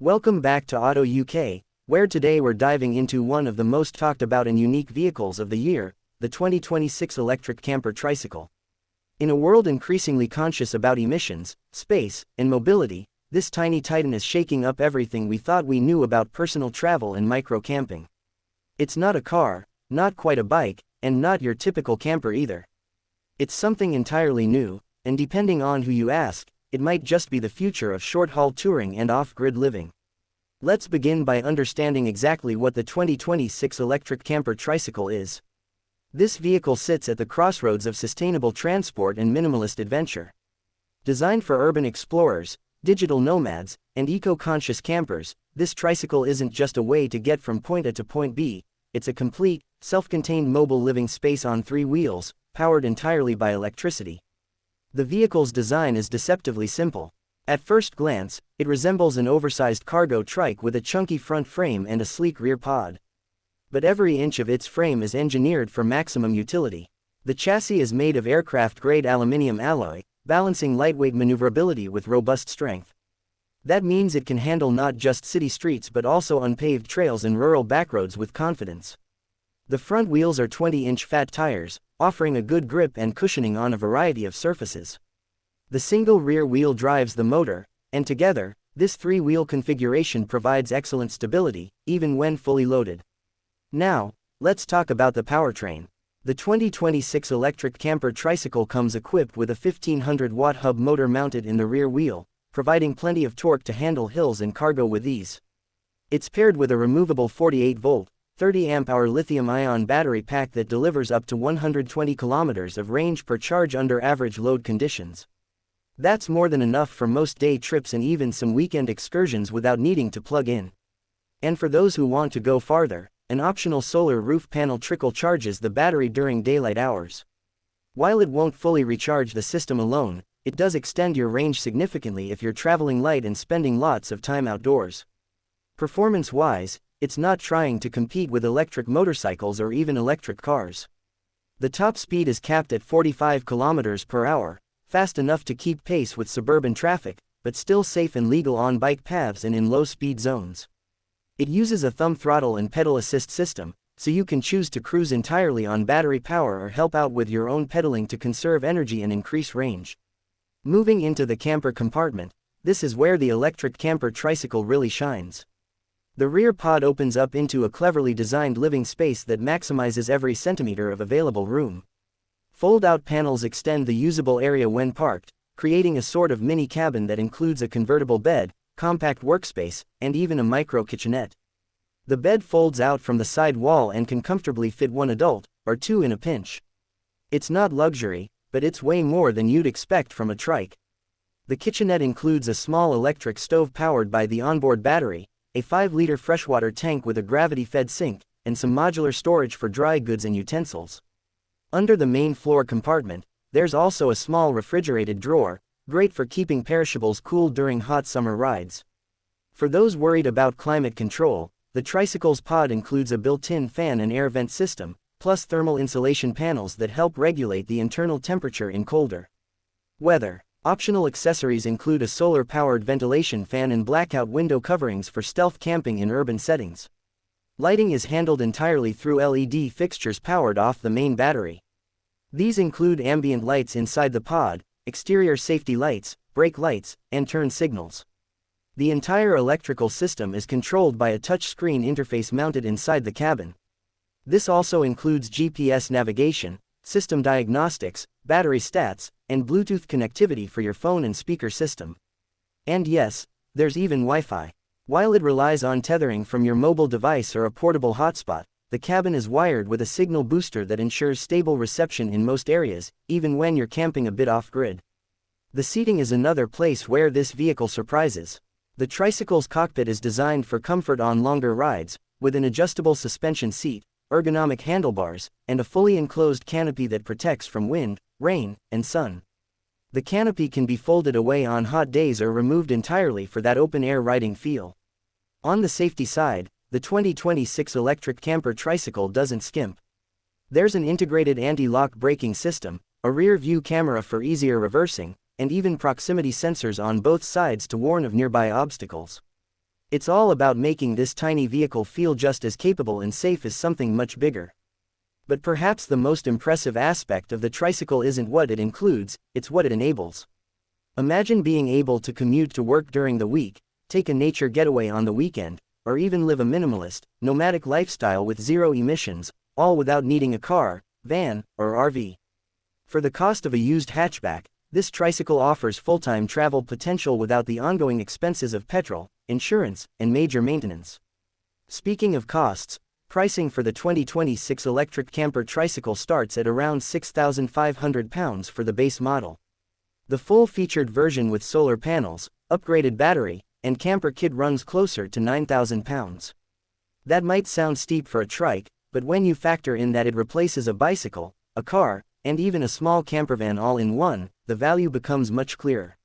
Welcome back to Auto UK, where today we're diving into one of the most talked about and unique vehicles of the year, the 2026 Electric Camper Tricycle. In a world increasingly conscious about emissions, space, and mobility, this tiny titan is shaking up everything we thought we knew about personal travel and micro-camping. It's not a car, not quite a bike, and not your typical camper either. It's something entirely new, and depending on who you ask, it might just be the future of short-haul touring and off-grid living. Let's begin by understanding exactly what the 2026 Electric Camper Tricycle is. This vehicle sits at the crossroads of sustainable transport and minimalist adventure. Designed for urban explorers, digital nomads, and eco-conscious campers, this tricycle isn't just a way to get from point A to point B, it's a complete, self-contained mobile living space on three wheels, powered entirely by electricity. The vehicle's design is deceptively simple. At first glance, it resembles an oversized cargo trike with a chunky front frame and a sleek rear pod. But every inch of its frame is engineered for maximum utility. The chassis is made of aircraft-grade aluminium alloy, balancing lightweight maneuverability with robust strength. That means it can handle not just city streets but also unpaved trails and rural backroads with confidence. The front wheels are 20-inch fat tires, offering a good grip and cushioning on a variety of surfaces. The single rear wheel drives the motor, and together, this three-wheel configuration provides excellent stability, even when fully loaded. Now, let's talk about the powertrain. The 2026 Electric Camper Tricycle comes equipped with a 1500-watt hub motor mounted in the rear wheel, providing plenty of torque to handle hills and cargo with ease. It's paired with a removable 48-volt, 30-amp-hour lithium-ion battery pack that delivers up to 120 kilometers of range per charge under average load conditions. That's more than enough for most day trips and even some weekend excursions without needing to plug in. And for those who want to go farther, an optional solar roof panel trickle charges the battery during daylight hours. While it won't fully recharge the system alone, it does extend your range significantly if you're traveling light and spending lots of time outdoors. Performance-wise, it's not trying to compete with electric motorcycles or even electric cars. The top speed is capped at 45 kilometers per hour, fast enough to keep pace with suburban traffic, but still safe and legal on bike paths and in low-speed zones. It uses a thumb throttle and pedal assist system, so you can choose to cruise entirely on battery power or help out with your own pedaling to conserve energy and increase range. Moving into the camper compartment, this is where the Electric Camper Tricycle really shines. The rear pod opens up into a cleverly designed living space that maximizes every centimeter of available room. Fold-out panels extend the usable area when parked, creating a sort of mini cabin that includes a convertible bed, compact workspace, and even a micro-kitchenette. The bed folds out from the side wall and can comfortably fit one adult, or two in a pinch. It's not luxury, but it's way more than you'd expect from a trike. The kitchenette includes a small electric stove powered by the onboard battery, a 5-liter freshwater tank with a gravity-fed sink, and some modular storage for dry goods and utensils. Under the main floor compartment, there's also a small refrigerated drawer, great for keeping perishables cool during hot summer rides. For those worried about climate control, the tricycle's pod includes a built-in fan and air vent system, plus thermal insulation panels that help regulate the internal temperature in colder weather. Optional accessories include a solar-powered ventilation fan and blackout window coverings for stealth camping in urban settings. Lighting is handled entirely through LED fixtures powered off the main battery. These include ambient lights inside the pod, exterior safety lights, brake lights, and turn signals. The entire electrical system is controlled by a touchscreen interface mounted inside the cabin. This also includes GPS navigation, system diagnostics, battery stats, and Bluetooth connectivity for your phone and speaker system. And yes, there's even Wi-Fi. While it relies on tethering from your mobile device or a portable hotspot, the cabin is wired with a signal booster that ensures stable reception in most areas, even when you're camping a bit off-grid. The seating is another place where this vehicle surprises. The tricycle's cockpit is designed for comfort on longer rides, with an adjustable suspension seat, ergonomic handlebars, and a fully enclosed canopy that protects from wind, rain, and sun. The canopy can be folded away on hot days or removed entirely for that open-air riding feel. On the safety side, the 2026 Electric Camper Tricycle doesn't skimp. There's an integrated anti-lock braking system, a rear-view camera for easier reversing, and even proximity sensors on both sides to warn of nearby obstacles. It's all about making this tiny vehicle feel just as capable and safe as something much bigger. But perhaps the most impressive aspect of the tricycle isn't what it includes, it's what it enables. Imagine being able to commute to work during the week, take a nature getaway on the weekend, or even live a minimalist, nomadic lifestyle with zero emissions, all without needing a car, van, or RV. For the cost of a used hatchback, this tricycle offers full-time travel potential without the ongoing expenses of petrol, insurance, and major maintenance. Speaking of costs, pricing for the 2026 Electric Camper Tricycle starts at around £6,500 for the base model. The full-featured version with solar panels, upgraded battery, and camper kit runs closer to £9,000. That might sound steep for a trike, but when you factor in that it replaces a bicycle, a car, and even a small campervan all in one, the value becomes much clearer.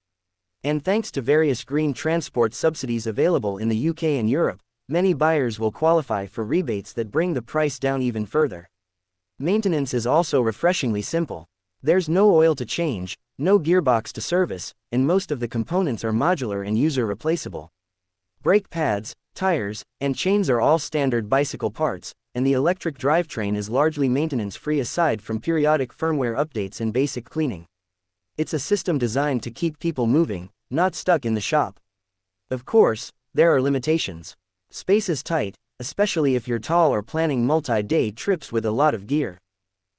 And thanks to various green transport subsidies available in the UK and Europe, many buyers will qualify for rebates that bring the price down even further. Maintenance is also refreshingly simple. There's no oil to change, no gearbox to service, and most of the components are modular and user replaceable. Brake pads, tires, and chains are all standard bicycle parts, and the electric drivetrain is largely maintenance-free aside from periodic firmware updates and basic cleaning. It's a system designed to keep people moving, not stuck in the shop. Of course, there are limitations. Space is tight, especially if you're tall or planning multi-day trips with a lot of gear.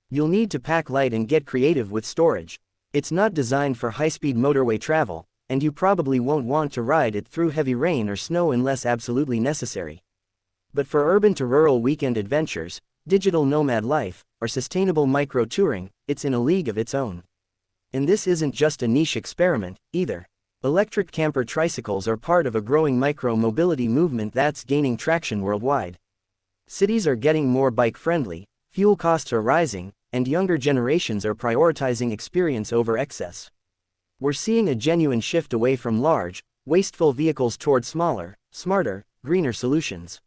You'll need to pack light and get creative with storage. It's not designed for high-speed motorway travel, and you probably won't want to ride it through heavy rain or snow unless absolutely necessary. But for urban to rural weekend adventures, digital nomad life, or sustainable micro-touring, it's in a league of its own. And this isn't just a niche experiment, either. Electric camper tricycles are part of a growing micro-mobility movement that's gaining traction worldwide. Cities are getting more bike-friendly, fuel costs are rising, and younger generations are prioritizing experience over excess. We're seeing a genuine shift away from large, wasteful vehicles toward smaller, smarter, greener solutions.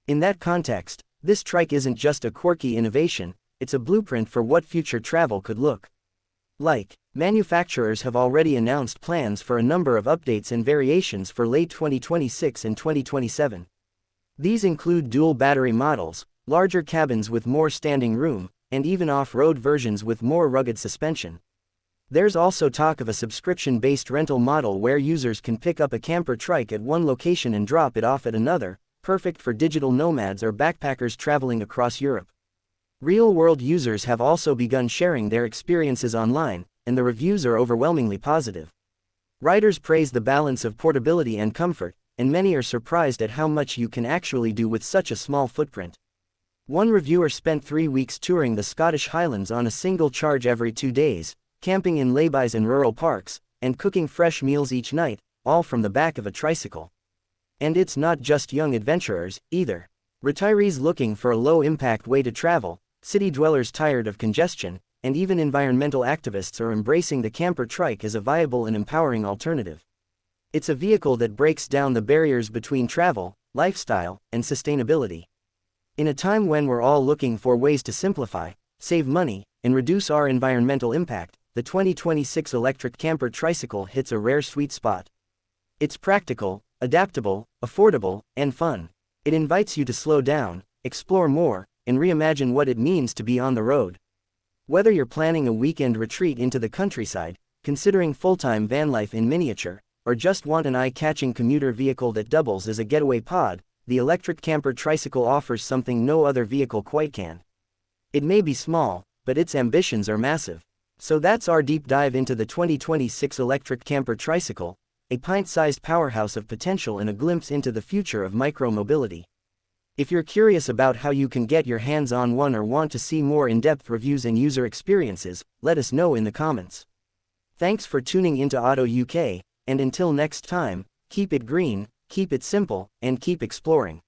In that context, this trike isn't just a quirky innovation, it's a blueprint for what future travel could look like. Manufacturers have already announced plans for a number of updates and variations for late 2026 and 2027. These include dual battery models, larger cabins with more standing room, and even off-road versions with more rugged suspension. There's also talk of a subscription-based rental model where users can pick up a camper trike at one location and drop it off at another, perfect for digital nomads or backpackers traveling across Europe. Real-world users have also begun sharing their experiences online, and the reviews are overwhelmingly positive. Riders praise the balance of portability and comfort, and many are surprised at how much you can actually do with such a small footprint. One reviewer spent 3 weeks touring the Scottish Highlands on a single charge every 2 days, camping in laybys in rural parks, and cooking fresh meals each night, all from the back of a tricycle. And it's not just young adventurers, either. Retirees looking for a low-impact way to travel, city dwellers tired of congestion, and even environmental activists are embracing the camper trike as a viable and empowering alternative. It's a vehicle that breaks down the barriers between travel, lifestyle, and sustainability. In a time when we're all looking for ways to simplify, save money, and reduce our environmental impact, the 2026 Electric Camper Tricycle hits a rare sweet spot. It's practical, adaptable, affordable, and fun. It invites you to slow down, explore more, and reimagine what it means to be on the road. Whether you're planning a weekend retreat into the countryside, considering full-time van life in miniature, or just want an eye-catching commuter vehicle that doubles as a getaway pod, the Electric Camper Tricycle offers something no other vehicle quite can. It may be small, but its ambitions are massive. So that's our deep dive into the 2026 Electric Camper Tricycle, a pint-sized powerhouse of potential and a glimpse into the future of micro-mobility. If you're curious about how you can get your hands on one or want to see more in-depth reviews and user experiences, let us know in the comments. Thanks for tuning into Auto UK, and until next time, keep it green, keep it simple, and keep exploring.